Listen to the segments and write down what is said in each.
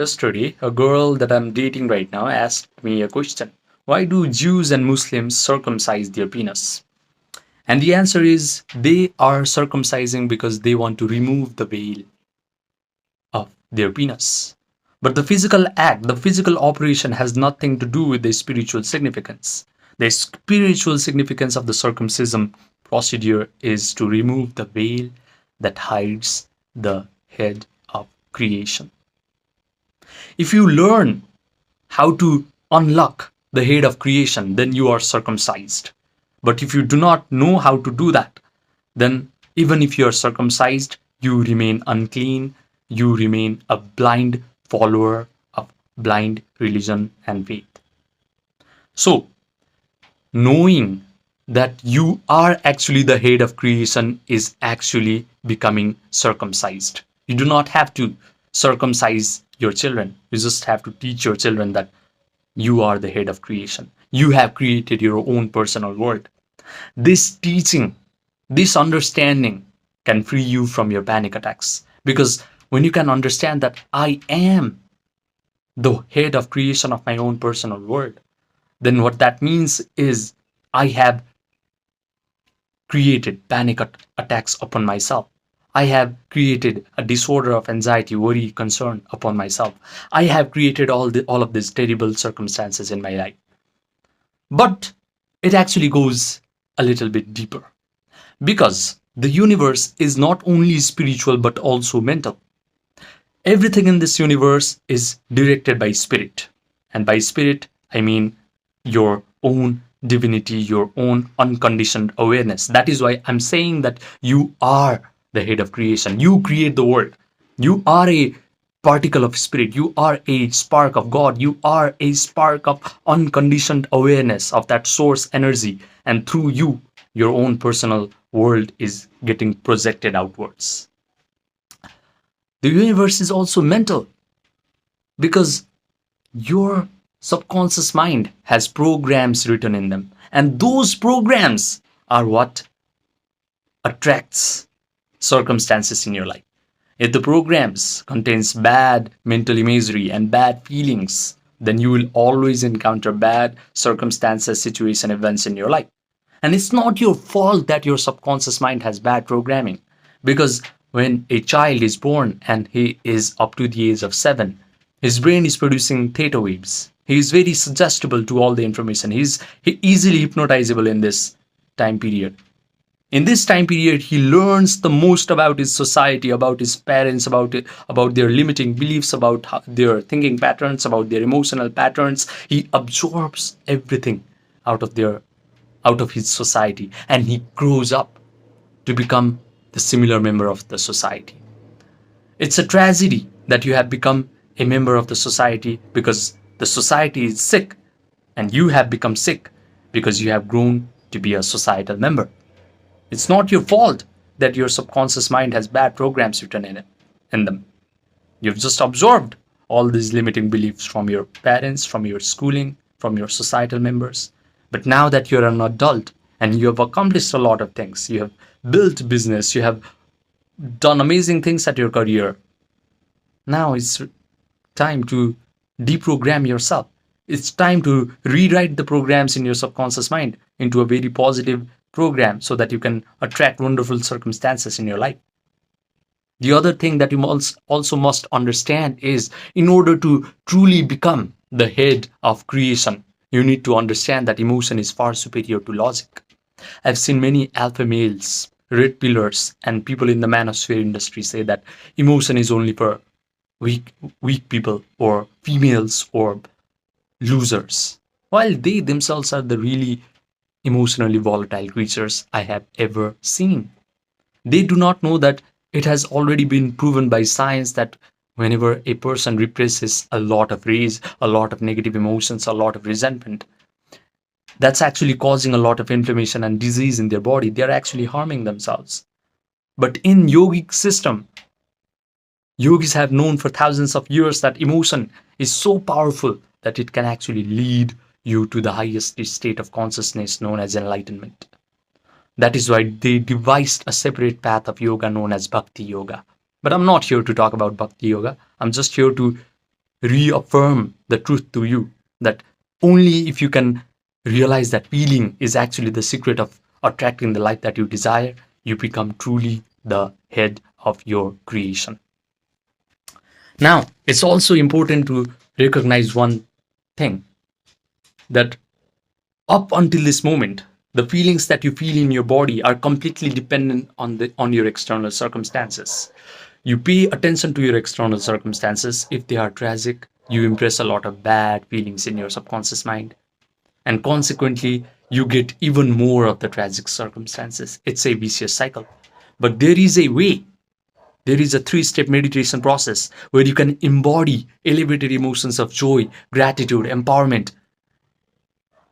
Yesterday, a girl that I'm dating right now asked me a question. Why do Jews and Muslims circumcise their penis? And the answer is they are circumcising because they want to remove the veil of their penis. But the physical act, the physical operation has nothing to do with the spiritual significance. The spiritual significance of the circumcision procedure is to remove the veil that hides the head of creation. If you learn how to unlock the head of creation, then you are circumcised. But if you do not know how to do that, then even if you are circumcised, you remain unclean, you remain a blind follower of blind religion and faith. So, knowing that you are actually the head of creation is actually becoming circumcised. You do not have to circumcise your children. You just have to teach your children that you are the head of creation. You have created your own personal world. This teaching, this understanding can free you from your panic attacks. Because when you can understand that I am the head of creation of my own personal world, then what that means is I have created panic attacks upon myself. I have created a disorder of anxiety, worry, concern upon myself. I have created all of these terrible circumstances in my life. But it actually goes a little bit deeper because the universe is not only spiritual but also mental. Everything in this universe is directed by spirit. And by spirit, I mean your own divinity, your own unconditioned awareness. That is why I'm saying that you are the head of creation. You create the world. You are a particle of spirit. You are a spark of God. You are a spark of unconditioned awareness of that source energy. And through you, your own personal world is getting projected outwards. The universe is also mental because your subconscious mind has programs written in them. And those programs are what attracts circumstances in your life. If the programs contains bad mental imagery and bad feelings, then you will always encounter bad circumstances, situation, events in your life. And it's not your fault that your subconscious mind has bad programming. Because when a child is born and he is up to the age of 7, his brain is producing theta waves. He is very suggestible to all the information. He easily hypnotizable in this time period. In this time period, he learns the most about his society, about his parents, about their limiting beliefs, about their thinking patterns, about their emotional patterns. He absorbs everything out of his society, and he grows up to become the similar member of the society. It's a tragedy that you have become a member of the society because the society is sick, and you have become sick because you have grown to be a societal member. It's not your fault that your subconscious mind has bad programs written in them. You've just absorbed all these limiting beliefs from your parents, from your schooling, from your societal members. But now that you're an adult and you have accomplished a lot of things, you have built business, you have done amazing things at your career, now it's time to deprogram yourself. It's time to rewrite the programs in your subconscious mind into a very positive program so that you can attract wonderful circumstances in your life. The other thing that you also must understand is in order to truly become the head of creation, you need to understand that emotion is far superior to logic. I've seen many alpha males, red pillars, and people in the manosphere industry say that emotion is only for weak people or females or losers, while they themselves are the really emotionally volatile creatures I have ever seen. They do not know that it has already been proven by science that whenever a person represses a lot of rage, a lot of negative emotions, a lot of resentment, that's actually causing a lot of inflammation and disease in their body. They are actually harming themselves. But in yogic system, yogis have known for thousands of years that emotion is so powerful that it can actually lead you to the highest state of consciousness known as enlightenment. That is why they devised a separate path of yoga known as bhakti yoga. But I'm not here to talk about bhakti yoga. I'm just here to reaffirm the truth to you that only if you can realize that feeling is actually the secret of attracting the life that you desire, you become truly the head of your creation. Now, it's also important to recognize one thing, that up until this moment, the feelings that you feel in your body are completely dependent on your external circumstances. You pay attention to your external circumstances. If they are tragic, you impress a lot of bad feelings in your subconscious mind, and consequently you get even more of the tragic circumstances. It's a vicious cycle. But there is a way. There is a three-step meditation process where you can embody elevated emotions of joy, gratitude, empowerment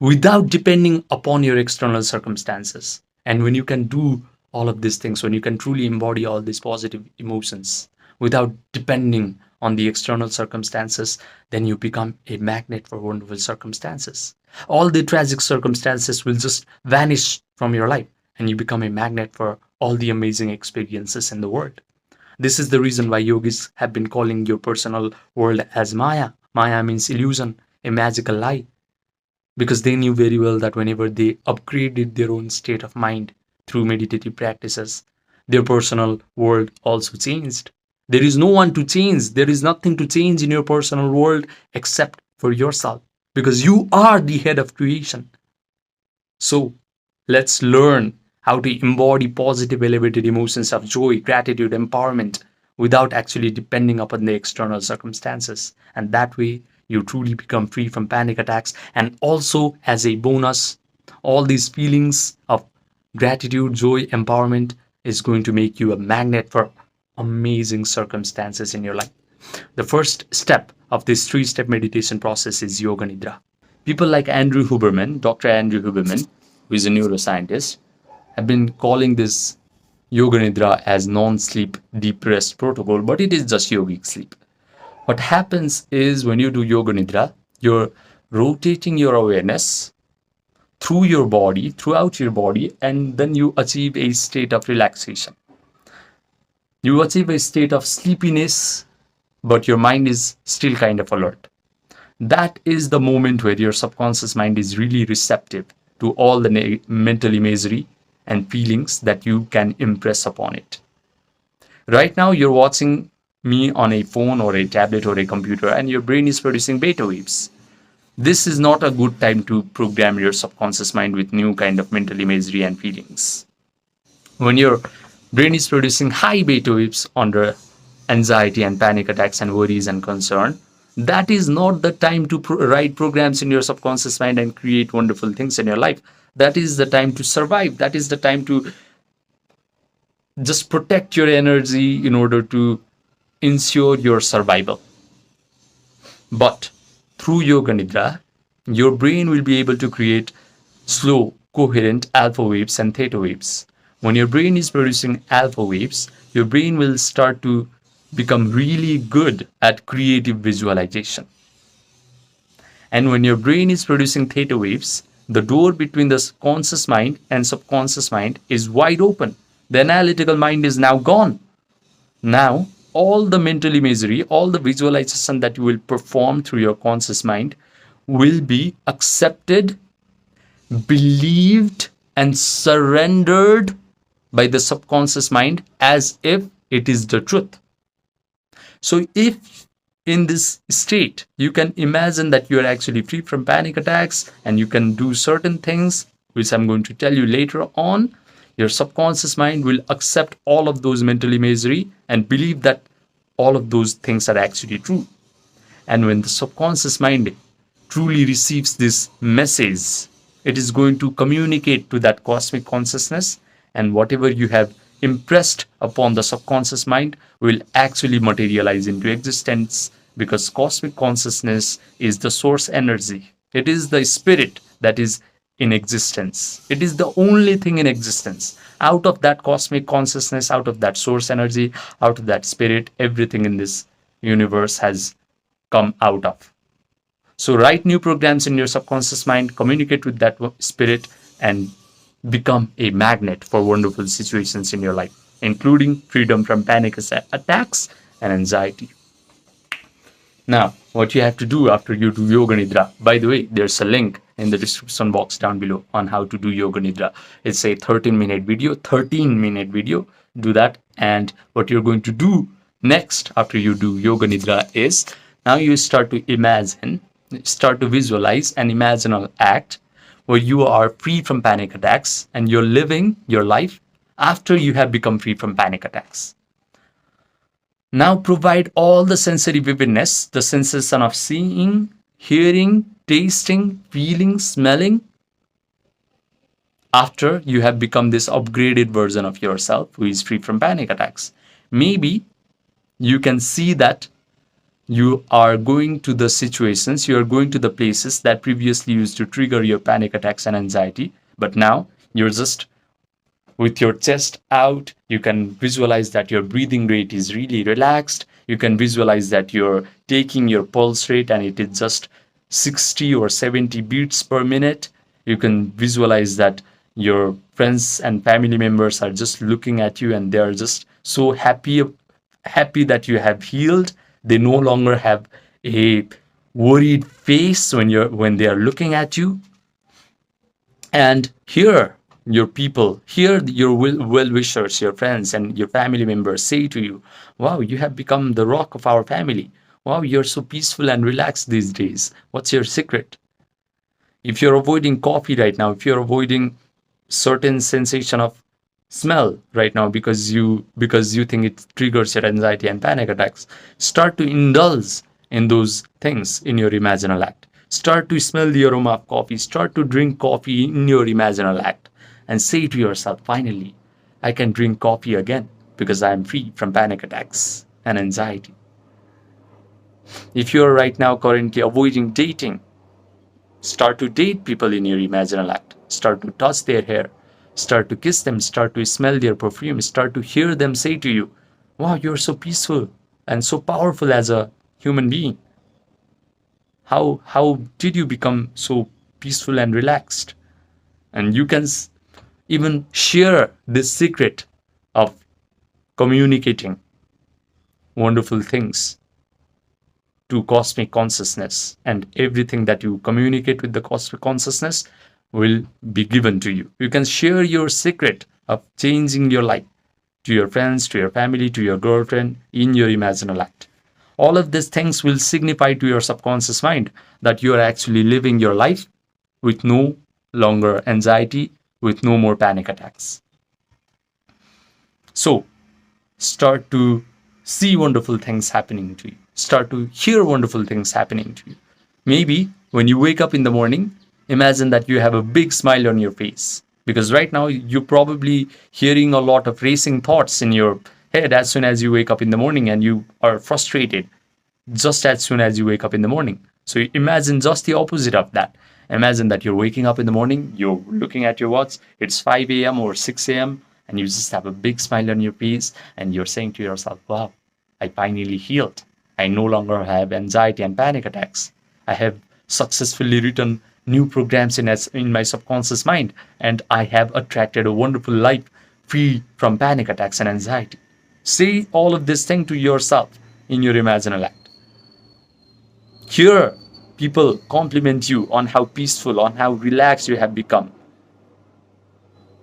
without depending upon your external circumstances. And when you can do all of these things, when you can truly embody all these positive emotions without depending on the external circumstances, then you become a magnet for wonderful circumstances. All the tragic circumstances will just vanish from your life, and you become a magnet for all the amazing experiences in the world. This is the reason why yogis have been calling your personal world as Maya. Maya means illusion, a magical lie, because they knew very well that whenever they upgraded their own state of mind through meditative practices, their personal world also changed. There is no one to change. There is nothing to change in your personal world except for yourself, because you are the head of creation. So let's learn how to embody positive, elevated emotions of joy, gratitude, empowerment without actually depending upon the external circumstances. And that way, you truly become free from panic attacks. And also, as a bonus, all these feelings of gratitude, joy, empowerment is going to make you a magnet for amazing circumstances in your life. The first step of this three-step meditation process is Yoga Nidra. People like Andrew Huberman, Dr. Andrew Huberman, who is a neuroscientist, have been calling this Yoga Nidra as non-sleep deep rest protocol, but it is just yogic sleep. What happens is when you do Yoga Nidra, you're rotating your awareness through your body, throughout your body, and then you achieve a state of relaxation. You achieve a state of sleepiness, but your mind is still kind of alert. That is the moment where your subconscious mind is really receptive to all the mental imagery and feelings that you can impress upon it. Right now, you're watching me on a phone or a tablet or a computer, and your brain is producing beta waves. This is not a good time to program your subconscious mind with new kind of mental imagery and feelings. When your brain is producing high beta waves under anxiety and panic attacks and worries and concern, that is not the time to write programs in your subconscious mind and create wonderful things in your life. That is the time to survive. That is the time to just protect your energy in order to ensure your survival. But through Yoga Nidra, your brain will be able to create slow, coherent alpha waves and theta waves. When your brain is producing alpha waves, your brain will start to become really good at creative visualization. And when your brain is producing theta waves, the door between the conscious mind and subconscious mind is wide open. The analytical mind is now gone. Now, all the mental imagery, all the visualization that you will perform through your conscious mind will be accepted, believed, and surrendered by the subconscious mind as if it is the truth. So if in this state, you can imagine that you are actually free from panic attacks and you can do certain things, which I'm going to tell you later on, your subconscious mind will accept all of those mental imagery and believe that all of those things are actually true. And when the subconscious mind truly receives this message, it is going to communicate to that cosmic consciousness, and whatever you have impressed upon the subconscious mind will actually materialize into existence, because cosmic consciousness is the source energy. It is the spirit that is in existence. It is the only thing in existence. Out of that cosmic consciousness, out of that source energy, out of that spirit, everything in this universe has come out of. So write new programs in your subconscious mind, communicate with that spirit, and become a magnet for wonderful situations in your life, including freedom from panic attacks and anxiety. Now, what you have to do after you do Yoga Nidra, by the way, there's a link in the description box down below on how to do Yoga Nidra. It's a 13-minute video, 13-minute video. Do that. And what you're going to do next after you do Yoga Nidra is now you start to imagine, start to visualize an imaginal act where you are free from panic attacks and you're living your life after you have become free from panic attacks. Now provide all the sensory vividness, the sensation of seeing, hearing, tasting, feeling, smelling, after you have become this upgraded version of yourself who is free from panic attacks. Maybe you can see that you are going to the situations, you are going to the places that previously used to trigger your panic attacks and anxiety, but now you're just with your chest out. You can visualize that your breathing rate is really relaxed. You can visualize that you're taking your pulse rate and it is just 60 or 70 beats per minute. You can visualize that your friends and family members are just looking at you and they are just so happy that you have healed. They no longer have a worried face when they are looking at you. And here your people, here your well-wishers, your friends and your family members say to you, wow, you have become the rock of our family. Wow, you're so peaceful and relaxed these days. What's your secret? If you're avoiding coffee right now, if you're avoiding certain sensation of smell right now because you think it triggers your anxiety and panic attacks, start to indulge in those things in your imaginal act. Start to smell the aroma of coffee. Start to drink coffee in your imaginal act. And say to yourself, finally, I can drink coffee again because I am free from panic attacks and anxiety. If you're right now currently avoiding dating, start to date people in your imaginal act. Start to touch their hair. Start to kiss them. Start to smell their perfume. Start to hear them say to you, wow, you're so peaceful and so powerful as a human being. How did you become so peaceful and relaxed? And you can even share this secret of communicating wonderful things to cosmic consciousness, and everything that you communicate with the cosmic consciousness will be given to you. You can share your secret of changing your life to your friends, to your family, to your girlfriend in your imaginal act. All of these things will signify to your subconscious mind that you are actually living your life with no longer anxiety, with no more panic attacks. So start to see wonderful things happening to you. Start to hear wonderful things happening to you. Maybe when you wake up in the morning, imagine that you have a big smile on your face. Because right now you're probably hearing a lot of racing thoughts in your head as soon as you wake up in the morning, and you are frustrated just as soon as you wake up in the morning. So imagine just the opposite of that. Imagine that you're waking up in the morning, you're looking at your watch, it's 5 a.m. or 6 a.m., and you just have a big smile on your face, and you're saying to yourself, wow, I finally healed. I no longer have anxiety and panic attacks. I have successfully written new programs in my subconscious mind, and I have attracted a wonderful life free from panic attacks and anxiety. Say all of this thing to yourself in your imaginal act. Hear people compliment you on how peaceful, on how relaxed you have become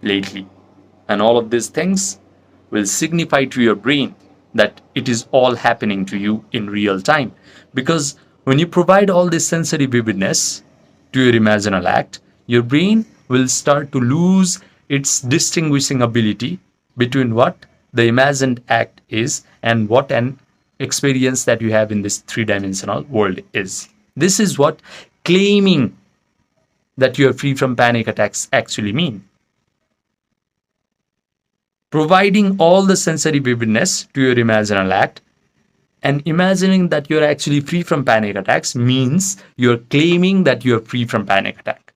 lately. And all of these things will signify to your brain that it is all happening to you in real time. Because when you provide all this sensory vividness to your imaginal act, your brain will start to lose its distinguishing ability between what the imagined act is and what an experience that you have in this three-dimensional world is. This is what claiming that you are free from panic attacks actually mean. Providing all the sensory vividness to your imaginal act and imagining that you're actually free from panic attacks means you're claiming that you're free from panic attack.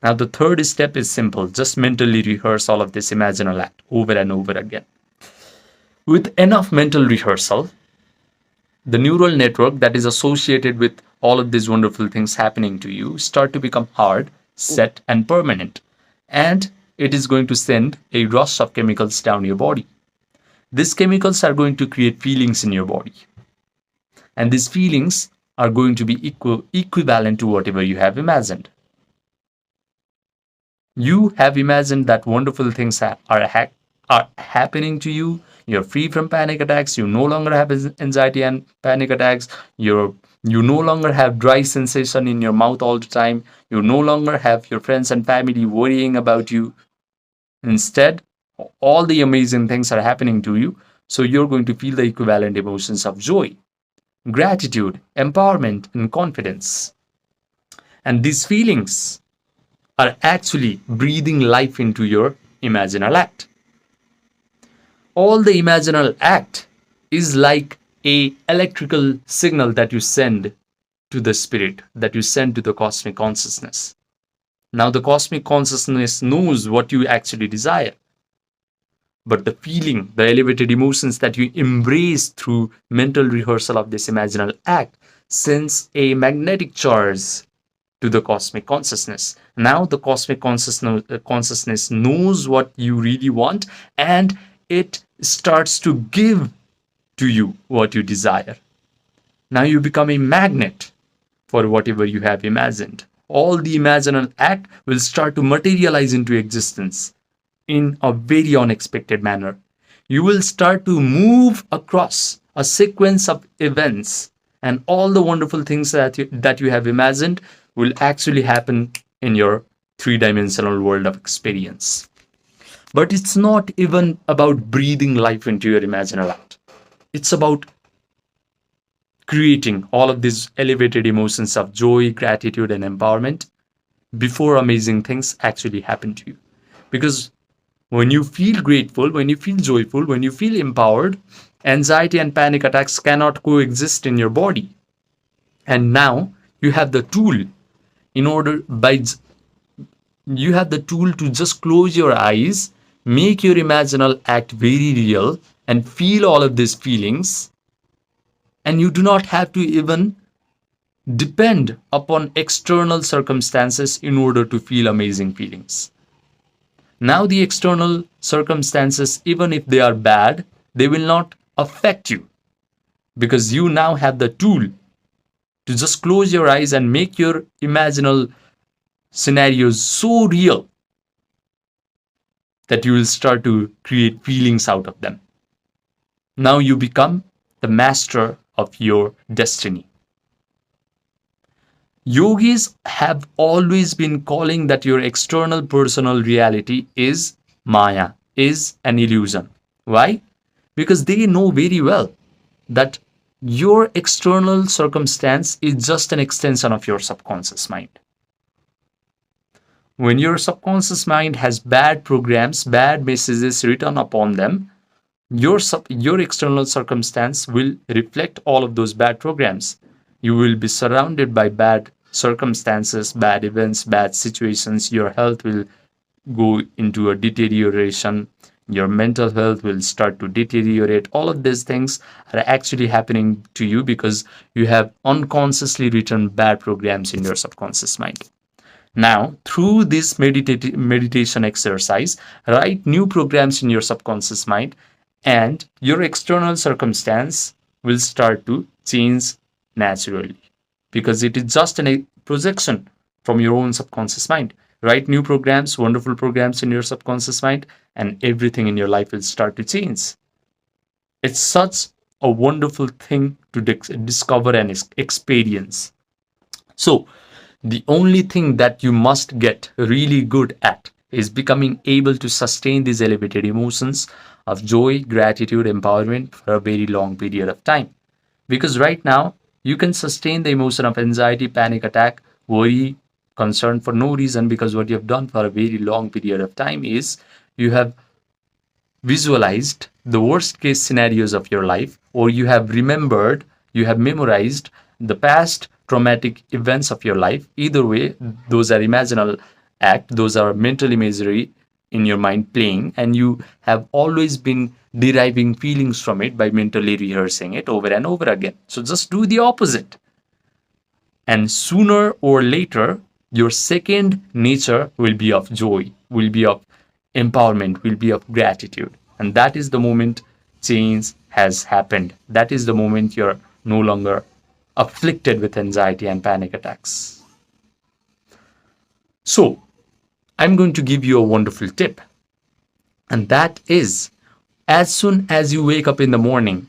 Now the third step is simple. Just mentally rehearse all of this imaginal act over and over again. With enough mental rehearsal, the neural network that is associated with all of these wonderful things happening to you start to become hard, set, and permanent. And it is going to send a rush of chemicals down your body. These chemicals are going to create feelings in your body. And these feelings are going to be equivalent to whatever you have imagined. You have imagined that wonderful things are happening to you. You're free from panic attacks. You no longer have anxiety and panic attacks. You no longer have dry sensation in your mouth all the time. You no longer have your friends and family worrying about you. Instead, all the amazing things are happening to you. So you're going to feel the equivalent emotions of joy, gratitude, empowerment, and confidence. And these feelings are actually breathing life into your imaginal act. All the imaginal act is like a electrical signal that you send to the spirit, that you send to the cosmic consciousness. Now the cosmic consciousness knows what you actually desire. But the feeling, the elevated emotions that you embrace through mental rehearsal of this imaginal act sends a magnetic charge to the cosmic consciousness. Now the cosmic consciousness knows what you really want, and it starts to give to you what you desire. Now you become a magnet for whatever you have imagined. All the imaginal act will start to materialize into existence in a very unexpected manner. You will start to move across a sequence of events, and all the wonderful things that you have imagined will actually happen in your three-dimensional world of experience. But it's not even about breathing life into your imaginal act. It's about creating all of these elevated emotions of joy, gratitude, and empowerment before amazing things actually happen to you. Because when you feel grateful, when you feel joyful, when you feel empowered, anxiety and panic attacks cannot coexist in your body. And now you have the tool you have the tool to just close your eyes, make your imaginal act very real, and feel all of these feelings. And you do not have to even depend upon external circumstances in order to feel amazing feelings. Now the external circumstances, even if they are bad, they will not affect you, because you now have the tool to just close your eyes and make your imaginal scenarios so real that you will start to create feelings out of them. Now you become the master of your destiny. Yogis have always been calling that your external personal reality is Maya, is an illusion. Why? Because they know very well that your external circumstance is just an extension of your subconscious mind. When your subconscious mind has bad programs, bad messages written upon them, your external circumstance will reflect all of those bad programs. You will be surrounded by bad circumstances, bad events, bad situations. Your health will go into a deterioration. Your mental health will start to deteriorate. All of these things are actually happening to you because you have unconsciously written bad programs in your subconscious mind. Now, through this meditation exercise, write new programs in your subconscious mind, and your external circumstance will start to change naturally, because it is just a projection from your own subconscious mind. Write new programs, wonderful programs in your subconscious mind, and everything in your life will start to change. It's such a wonderful thing to discover and experience. So, the only thing that you must get really good at is becoming able to sustain these elevated emotions of joy, gratitude, empowerment for a very long period of time. Because right now, you can sustain the emotion of anxiety, panic attack, worry, concern for no reason, because what you have done for a very long period of time is you have visualized the worst case scenarios of your life, or you have remembered, you have memorized the past traumatic events of your life. Either way, those are imaginal act, those are mental imagery in your mind playing, and you have always been deriving feelings from it by mentally rehearsing it over and over again. So just do the opposite. And sooner or later, your second nature will be of joy, will be of empowerment, will be of gratitude. And that is the moment change has happened. That is the moment your no longer afflicted with anxiety and panic attacks. So, I'm going to give you a wonderful tip, and that is, as soon as you wake up in the morning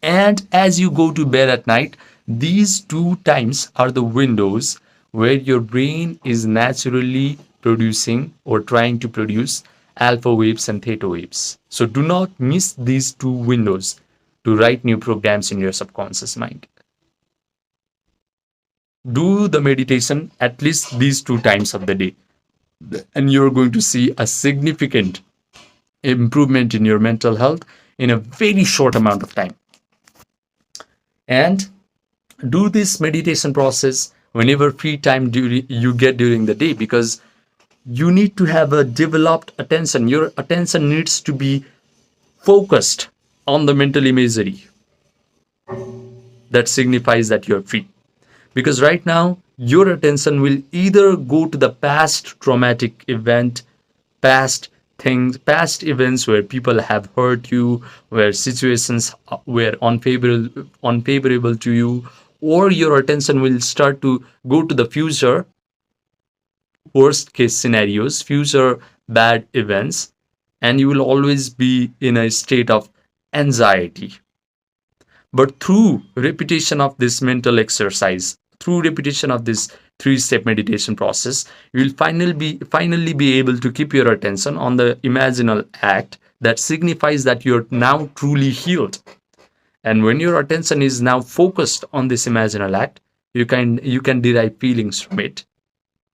and as you go to bed at night, these two times are the windows where your brain is naturally producing or trying to produce alpha waves and theta waves. So do not miss these two windows to write new programs in your subconscious mind. Do the meditation at least these two times of the day, and you're going to see a significant improvement in your mental health in a very short amount of time. And do this meditation process whenever free time you get during the day, because you need to have a developed attention. Your attention needs to be focused on the mental imagery that signifies that you're free. Because right now, your attention will either go to the past traumatic event, past things, past events where people have hurt you, where situations were unfavorable to you, or your attention will start to go to the future, worst case scenarios, future bad events, and you will always be in a state of anxiety. But through repetition of this mental exercise, through repetition of this three-step meditation process, you will finally be able to keep your attention on the imaginal act that signifies that you're now truly healed. And when your attention is now focused on this imaginal act, you can derive feelings from it,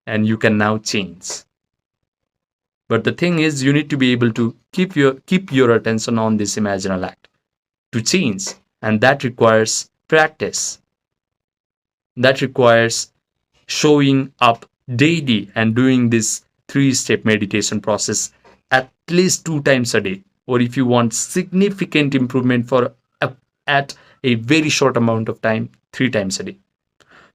and you can now change. But the thing is, you need to be able to keep your attention on this imaginal act to change, and that requires practice. That requires showing up daily and doing this three-step meditation process at least 2 times a day, or if you want significant improvement at a very short amount of time, 3 times a day.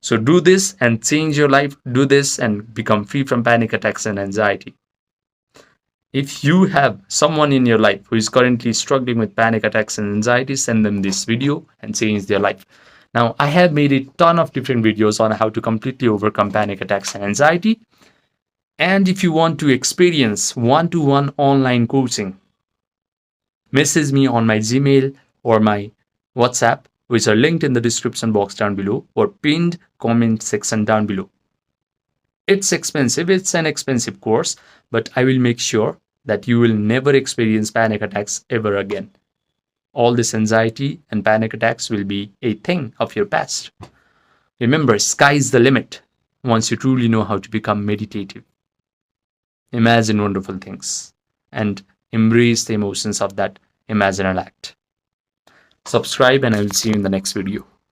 So do this and change your life. Do this and become free from panic attacks and anxiety. If you have someone in your life who is currently struggling with panic attacks and anxiety, send them this video and change their life. Now, I have made a ton of different videos on how to completely overcome panic attacks and anxiety. And if you want to experience one-to-one online coaching, message me on my Gmail or my WhatsApp, which are linked in the description box down below or pinned comment section down below. It's expensive, it's an expensive course, but I will make sure that you will never experience panic attacks ever again. All this anxiety and panic attacks will be a thing of your past. Remember, sky's the limit once you truly know how to become meditative. Imagine wonderful things and embrace the emotions of that imaginal act. Subscribe, and I will see you in the next video.